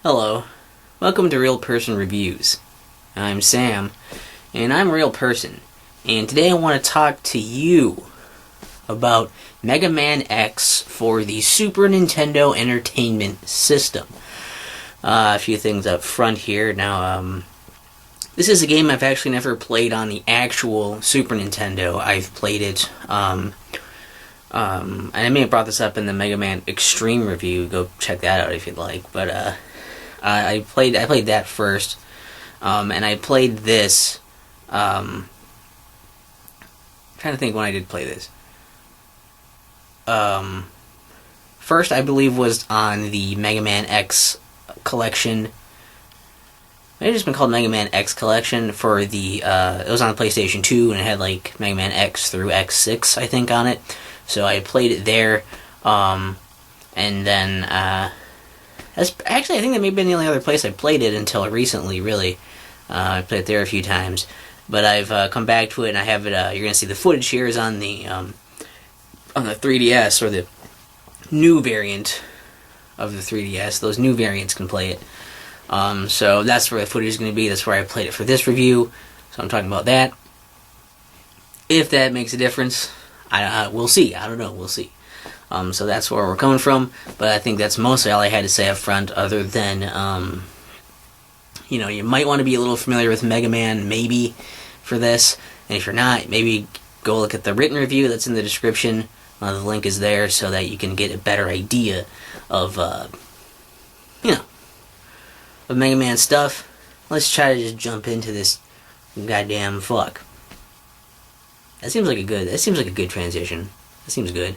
Hello, welcome to Real Person Reviews. I'm Sam, and I'm a real person, and today I want to talk to you about Mega Man X for the Super Nintendo Entertainment System. A few things up front here. Now, this is a game I've actually never played on the actual Super Nintendo. I've played it, and I may have brought this up in the Mega Man Extreme review. Go check that out if you'd like, but, I played that first, and I played this. I'm trying to think when I did play this. First, I believe, was on the Mega Man X collection. Maybe it's been called Mega Man X collection for the. It was on PlayStation 2, and it had like Mega Man X through X6, I think, on it. So I played it there, and then. Actually, I think that may have been the only other place I played it until recently, really. I played it there a few times. But I've come back to it, and I have it, you're going to see the footage here is on the 3DS, or the new variant of the 3DS. Those new variants can play it. So that's where the footage is going to be. That's where I played it for this review. So I'm talking about that. If that makes a difference, we'll see. I don't know. We'll see. So that's where we're coming from, but I think that's mostly all I had to say up front, other than, you might want to be a little familiar with Mega Man, maybe, for this, and if you're not, maybe go look at the written review that's in the description. The link is there so that you can get a better idea of, of Mega Man stuff. Let's try to just jump into this goddamn fuck. That seems like a good transition. That seems good.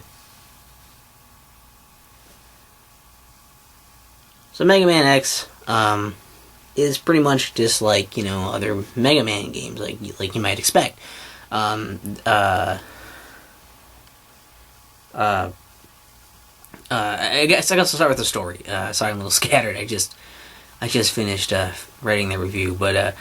So Mega Man X is pretty much just like, other Mega Man games, like you might expect. I guess I'll start with the story. Sorry, I'm a little scattered. I just finished writing the review, but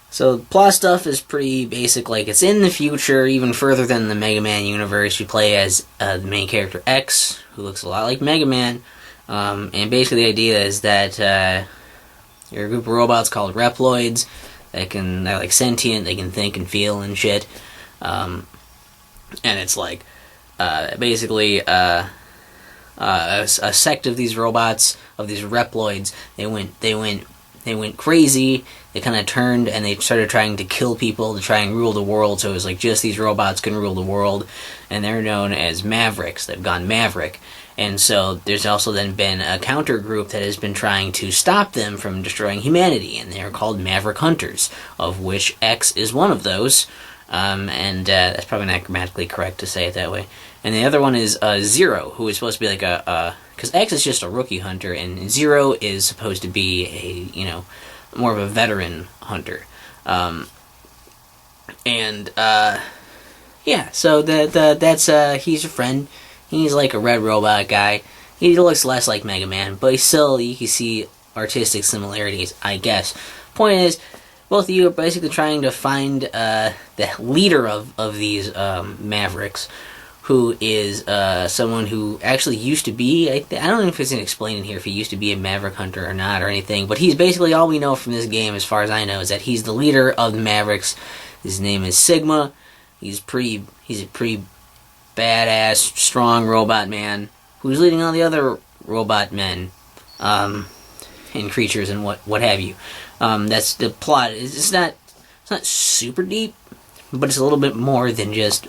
so plot stuff is pretty basic. Like, it's in the future, even further than the Mega Man universe. You play as the main character X, who looks a lot like Mega Man. And basically the idea is that you're a group of robots called Reploids. They're like sentient, they can think and feel and shit. And it's like basically a sect of these robots, of these Reploids. They went crazy. They kind of turned and they started trying to kill people to try and rule the world. So it was like just these robots can rule the world, and they're known as Mavericks. They've gone Maverick. And so there's also then been a counter group that has been trying to stop them from destroying humanity, and they're called Maverick Hunters, of which X is one of those. And that's probably not grammatically correct to say it that way. And the other one is Zero, who is supposed to be like because X is just a rookie hunter, and Zero is supposed to be more of a veteran hunter. So that's he's a friend. He's like a red robot guy. He looks less like Mega Man, but you can see artistic similarities, I guess. Point is, both of you are basically trying to find the leader of these Mavericks, who is someone who actually used to be, I don't know if it's explained in here if he used to be a Maverick Hunter or not or anything, but he's basically all we know from this game, as far as I know, is that he's the leader of the Mavericks. His name is Sigma. He's a pretty badass, strong robot man who's leading all the other robot men and creatures and what have you. That's the plot. It's not super deep, but it's a little bit more than just.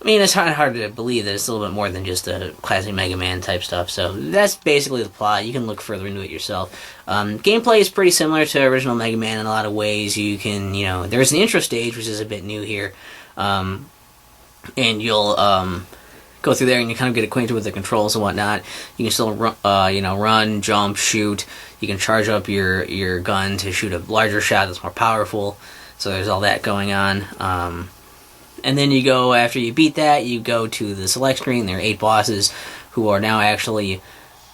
It's hard to believe that it's a little bit more than just a classic Mega Man type stuff. So that's basically the plot. You can look further into it yourself. Gameplay is pretty similar to original Mega Man in a lot of ways. You can, there's an intro stage, which is a bit new here. And you'll go through there and you kind of get acquainted with the controls and whatnot. You can still run, jump, shoot. You can charge up your gun to shoot a larger shot that's more powerful. So there's all that going on. And then after you beat that, you go to the select screen. There are 8 bosses who are now actually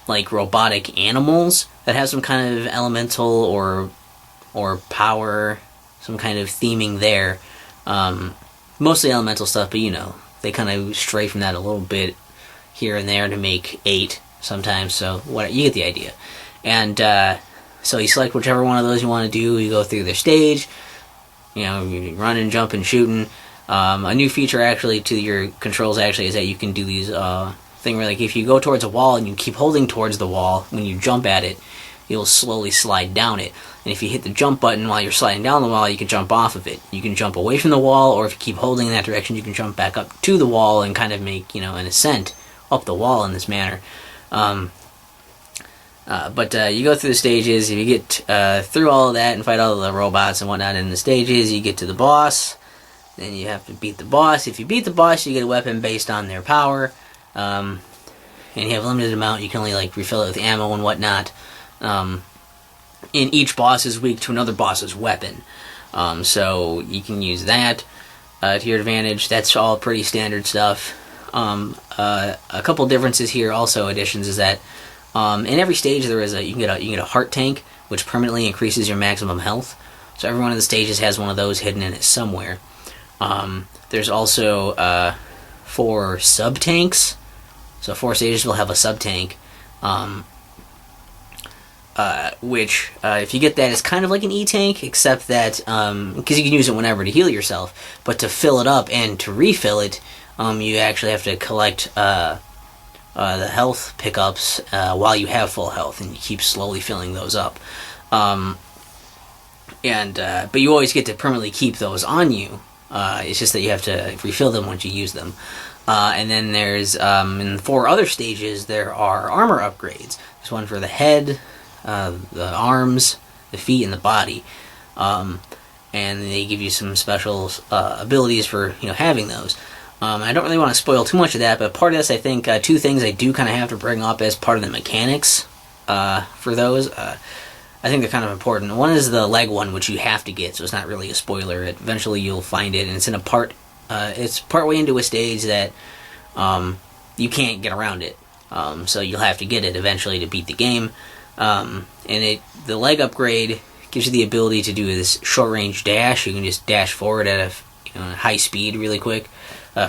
like robotic animals that have some kind of elemental or power, some kind of theming there. Mostly elemental stuff, but they kind of stray from that a little bit here and there to make 8. sometimes. So you get the idea. And so you select whichever one of those you want to do. You go through their stage. You know, running, jumping, shooting. A new feature actually to your controls actually is that you can do these thing where, like, if you go towards a wall and you keep holding towards the wall, when you jump at it, you'll slowly slide down it. And if you hit the jump button while you're sliding down the wall, you can jump off of it. You can jump away from the wall, or if you keep holding in that direction, you can jump back up to the wall and kind of make, an ascent up the wall in this manner. But you go through the stages. If you get through all of that and fight all of the robots and whatnot in the stages, you get to the boss. Then you have to beat the boss. If you beat the boss, you get a weapon based on their power. And you have a limited amount. You can only refill it with ammo and whatnot. And each boss is weak to another boss's weapon. So you can use that to your advantage. That's all pretty standard stuff. A couple differences here, also additions, is that in every stage there is you can get a heart tank, which permanently increases your maximum health. So every one of the stages has one of those hidden in it somewhere. There's also 4 sub tanks. So 4 stages will have a sub tank, which if you get that, it's kind of like an E-tank, except that because you can use it whenever to heal yourself, but to fill it up and to refill it, you actually have to collect the health pickups while you have full health, and you keep slowly filling those up. But you always get to permanently keep those on you. It's just that you have to refill them once you use them. And then there's, in 4 other stages, there are armor upgrades. There's one for the head, the arms, the feet, and the body. And they give you some special abilities for, having those. I don't really want to spoil too much of that, but part of this, I think, 2 things I do kind of have to bring up as part of the mechanics for those. I think they're kind of important. One is the leg one, which you have to get, so it's not really a spoiler. Eventually you'll find it, and it's in it's partway into a stage that you can't get around it. So you'll have to get it eventually to beat the game. And the leg upgrade gives you the ability to do this short-range dash. You can just dash forward at a high speed really quick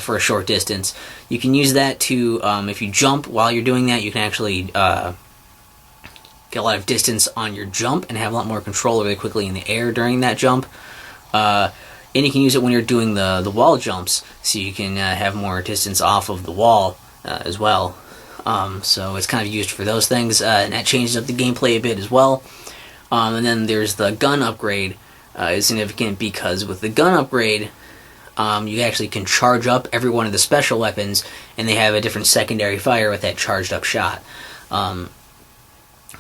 for a short distance. You can use that to, if you jump while you're doing that, you can actually get a lot of distance on your jump and have a lot more control really quickly in the air during that jump. And you can use it when you're doing the wall jumps, so you can have more distance off of the wall as well. So it's kind of used for those things, and that changes up the gameplay a bit as well. And then there's the gun upgrade. Is significant because with the gun upgrade, you actually can charge up every one of the special weapons, and they have a different secondary fire with that charged up shot.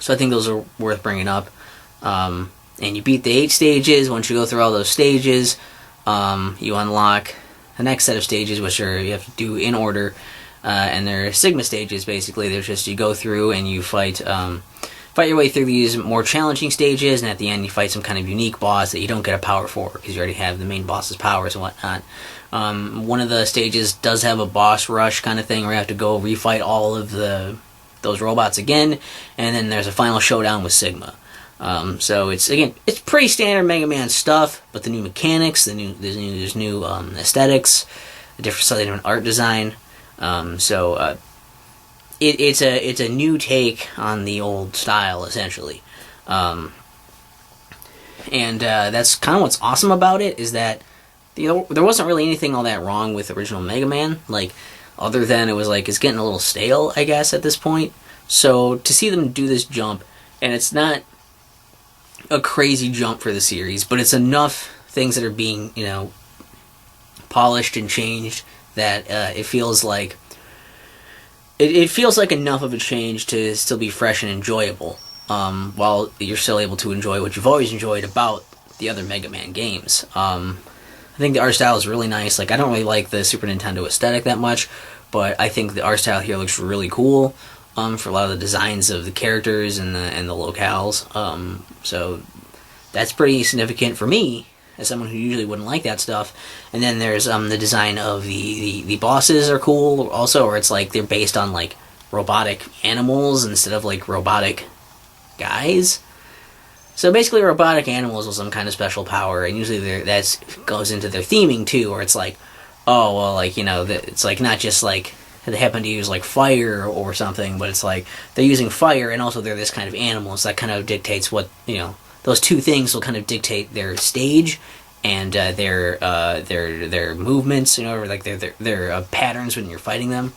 So I think those are worth bringing up. And you beat the 8 stages. Once you go through all those stages, you unlock the next set of stages, which you have to do in order. And they're Sigma stages, basically. There's just, you go through and you fight your way through these more challenging stages, and at the end you fight some kind of unique boss that you don't get a power for, because you already have the main boss's powers and whatnot. One of the stages does have a boss rush kind of thing, where you have to go refight all of those robots again, and then there's a final showdown with Sigma. So it's pretty standard Mega Man stuff, but the new mechanics, there's new aesthetics, slightly different art design. It's a new take on the old style, essentially. And that's kind of what's awesome about it, is that there wasn't really anything all that wrong with original Mega Man, other than it was it's getting a little stale, I guess, at this point. So to see them do this jump, and it's not a crazy jump for the series, but it's enough things that are being, polished and changed that it feels like enough of a change to still be fresh and enjoyable, while you're still able to enjoy what you've always enjoyed about the other Mega Man games. I think the art style is really nice. I don't really like the Super Nintendo aesthetic that much, but I think the art style here looks really cool for a lot of the designs of the characters and the locales. So that's pretty significant for me, as someone who usually wouldn't like that stuff. And then there's the design of the bosses are cool also, or it's they're based on robotic animals instead of robotic guys. So basically robotic animals with some kind of special power, and usually that goes into their theming too, where it's it's not just they happen to use like fire or something, but it's like they're using fire and also they're this kind of animal, so that kind of dictates what, you know, those two things will kind of dictate their stage and their movements, you know, or like their patterns when you're fighting them.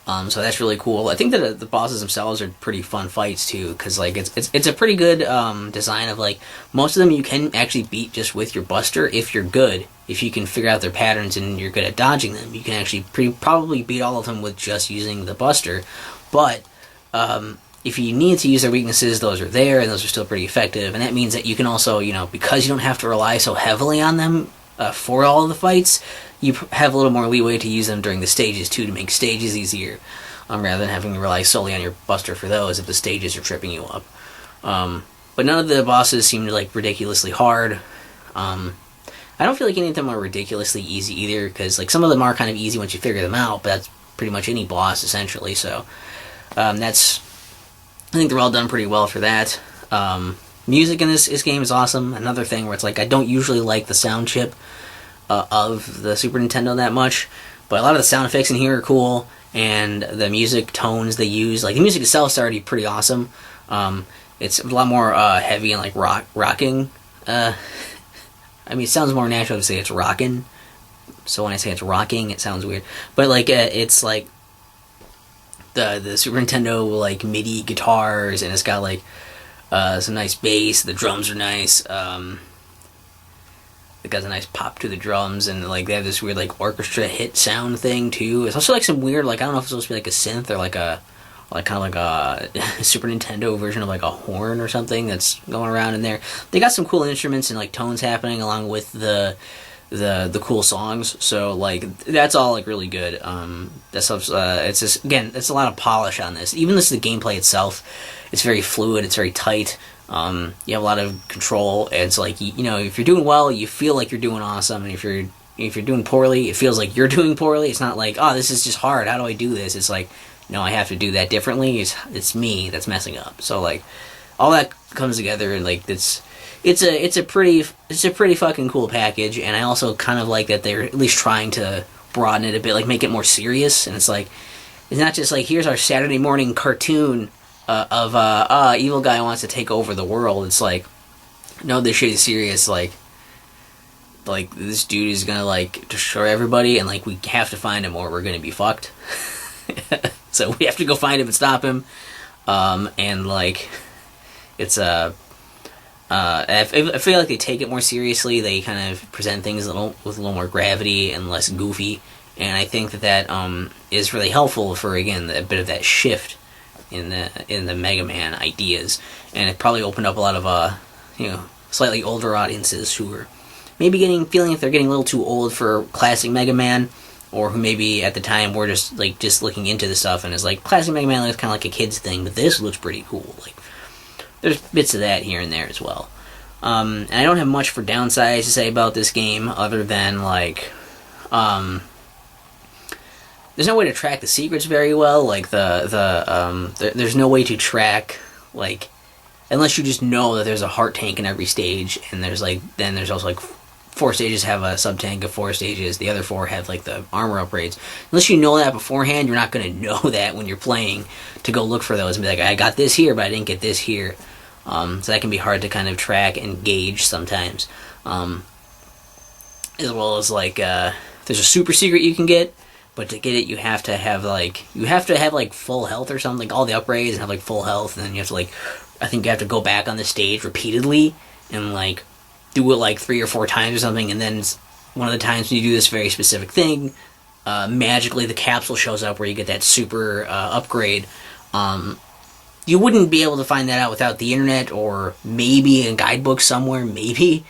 So that's really cool. I think that the bosses themselves are pretty fun fights too, because like it's a pretty good design of like most of them you can actually beat just with your buster if you're good. If you can figure out their patterns and you're good at dodging them, you can actually probably beat all of them with just using the buster. But if you need to use their weaknesses, those are there and those are still pretty effective. And that means that you can also, you know, because you don't have to rely so heavily on them for all of the fights, you have a little more leeway to use them during the stages too, to make stages easier, rather than having to rely solely on your buster for those if the stages are tripping you up. But none of the bosses seem like ridiculously hard. I don't feel like any of them are ridiculously easy either, because like some of them are kind of easy once you figure them out, but that's pretty much any boss essentially. So I think they're all done pretty well for that. Music in this game is awesome. Another thing where it's like I don't usually like the sound chip of the Super Nintendo that much, but a lot of the sound effects in here are cool, and the music tones they use, like the music itself is already pretty awesome. It's a lot more heavy and like rocking. I mean, it sounds more natural to say it's rocking, so when I say it's rocking, it sounds weird. But like it's like the Super Nintendo like MIDI guitars, and it's got like some nice bass. The drums are nice. It got a nice pop to the drums, and like they have this weird like orchestra hit sound thing too. It's also like some weird, like I don't know if it's supposed to be like a synth or like kind of like a Super Nintendo version of like a horn or something that's going around in there. They got some cool instruments and like tones happening along with the cool songs. So like that's all like really good. That stuff's it's just, again, it's a lot of polish on this. Even this, the gameplay itself, it's very fluid. It's very tight. You have a lot of control. It's like you know, if you're doing well, you feel like you're doing awesome, and if you're doing poorly, it feels like you're doing poorly. It's not like, oh, this is just hard, how do I do this? It's like, no, I have to do that differently. It's me that's messing up. So like all that comes together, and like it's a pretty fucking cool package. And I also kind of like that they're at least trying to broaden it a bit, like make it more serious. And it's like, it's not just like, here's our Saturday morning cartoon of evil guy wants to take over the world. It's like, no, this shit is serious. Like this dude is gonna like destroy everybody, and like we have to find him or we're gonna be fucked. So we have to go find him and stop him. And like it's I feel like they take it more seriously. They kind of present things with a little more gravity and less goofy, and I think that is really helpful for, again, a bit of that shift in the Mega Man ideas. And it probably opened up a lot of slightly older audiences who are maybe feeling like they're getting a little too old for classic Mega Man, or who maybe at the time were just looking into the stuff and is like, classic Mega Man looks kind of like a kid's thing, but this looks pretty cool. Like, there's bits of that here and there as well. And I don't have much for downsides to say about this game, other than like there's no way to track the secrets very well. Like there's no way to track, like, unless you just know that there's a heart tank in every stage, and there's also like 4 stages have a sub tank of 4 stages. The other 4 have like the armor upgrades. Unless you know that beforehand, you're not going to know that when you're playing to go look for those and be like, I got this here, but I didn't get this here. So that can be hard to kind of track and gauge sometimes. As well as like there's a super secret you can get, but to get it you have to have like full health or something, like all the upgrades, and have like full health, and then you have to I think you have to go back on the stage repeatedly and like do it like 3 or 4 times or something, and then one of the times when you do this very specific thing, magically the capsule shows up where you get that super upgrade. You wouldn't be able to find that out without the internet, or maybe a guidebook somewhere, maybe.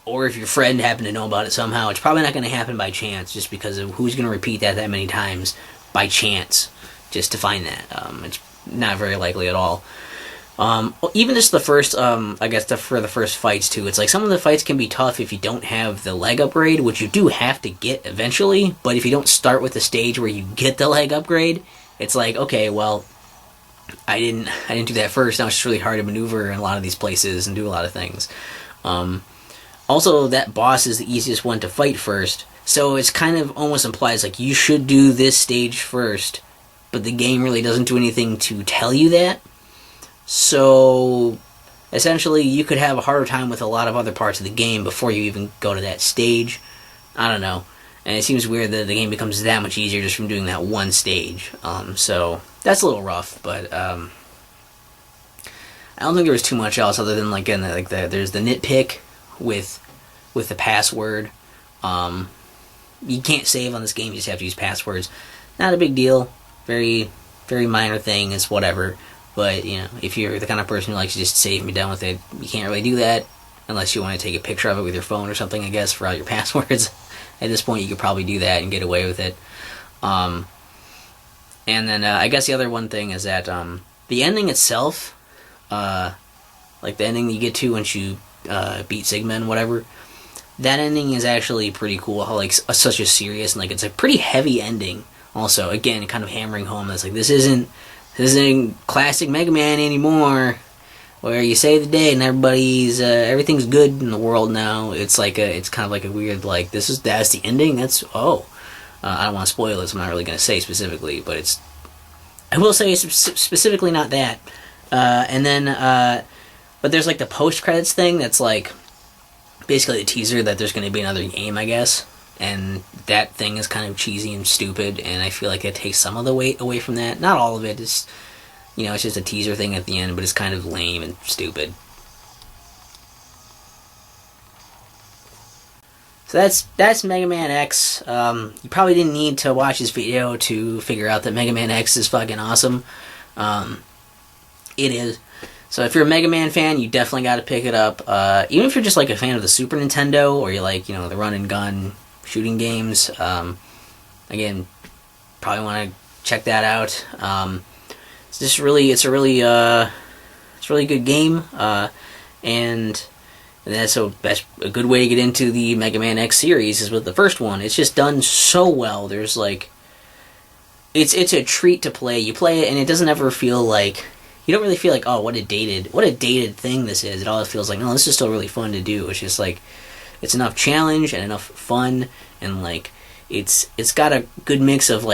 Or if your friend happened to know about it somehow. It's probably not going to happen by chance, just because of who's going to repeat that many times by chance just to find that. It's not very likely at all. Even just the first, for the first fights too, it's like some of the fights can be tough if you don't have the leg upgrade, which you do have to get eventually, but if you don't start with the stage where you get the leg upgrade, it's like, okay, well, I didn't do that first. Now it's just really hard to maneuver in a lot of these places and do a lot of things. Also, that boss is the easiest one to fight first, So it's kind of almost implies like you should do this stage first, but the game really doesn't do anything to tell you that. So essentially, you could have a harder time with a lot of other parts of the game before you even go to that stage. I don't know. And it seems weird that the game becomes that much easier just from doing that one stage. So that's a little rough, but I don't think there was too much else other than there's the nitpick with the password. You can't save on this game; you just have to use passwords. Not a big deal. Very, very minor thing. It's whatever. But if you're the kind of person who likes to just save and be done with it, you can't really do that unless you want to take a picture of it with your phone or something. I guess for all your passwords. At this point, you could probably do that and get away with it. And then I guess the other one thing is that the ending itself, like the ending that you get to once you beat Sigma and whatever, that ending is actually pretty cool. How such a serious and it's a pretty heavy ending. Also, again, kind of hammering home that's this isn't classic Mega Man anymore, where you save the day and everything's good in the world now. It's it's kind of like a weird that's the ending. I don't want to spoil it, so I'm not really going to say specifically, but I will say it's specifically not that. And then but there's the post credits thing that's basically a teaser that there's going to be another game, I guess. And that thing is kind of cheesy and stupid, and I feel like it takes some of the weight away from that. Not all of it. It's it's just a teaser thing at the end, but it's kind of lame and stupid. So that's Mega Man X. You probably didn't need to watch this video to figure out that Mega Man X is fucking awesome. It is. So if you're a Mega Man fan, you definitely got to pick it up. Even if you're just a fan of the Super Nintendo, or you the run and gun shooting games, again, probably want to check that out. It's a really good game, and that's a good way to get into the Mega Man X series is with the first one. It's just done so well. There's it's a treat to play. You play it and it doesn't ever feel you don't really feel oh, what a dated thing this is. It always feels no, this is still really fun to do. It's just it's enough challenge and enough fun, and it's got a good mix of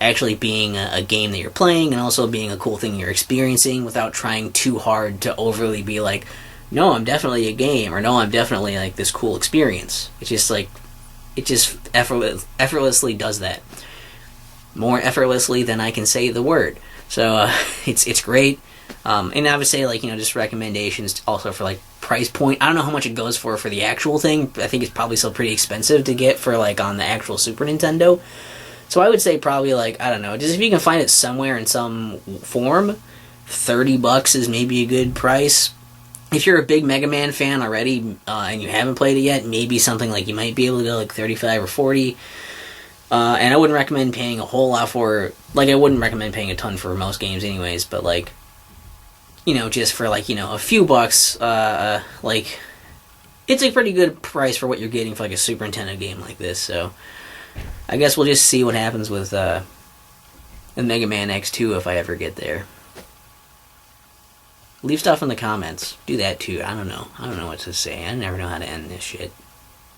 actually being a game that you're playing and also being a cool thing you're experiencing without trying too hard to overly be no, I'm definitely a game, or no, I'm definitely this cool experience. It's just it just effortlessly does that. More effortlessly than I can say the word. So it's great. And I would say just recommendations also for price point. I don't know how much it goes for the actual thing. I think it's probably still pretty expensive to get for on the actual Super Nintendo. So I would say probably I don't know, just if you can find it somewhere in some form, $30 is maybe a good price. If you're a big Mega Man fan already and you haven't played it yet, maybe something you might be able to go 35 or 40. And I wouldn't recommend paying a whole lot for I wouldn't recommend paying a ton for most games anyways, but just for a few bucks, it's a pretty good price for what you're getting for a Super Nintendo game like this. So I guess we'll just see what happens with the Mega Man X2 if I ever get there. Leave stuff in the comments. Do that too. I don't know what to say. I never know how to end this shit.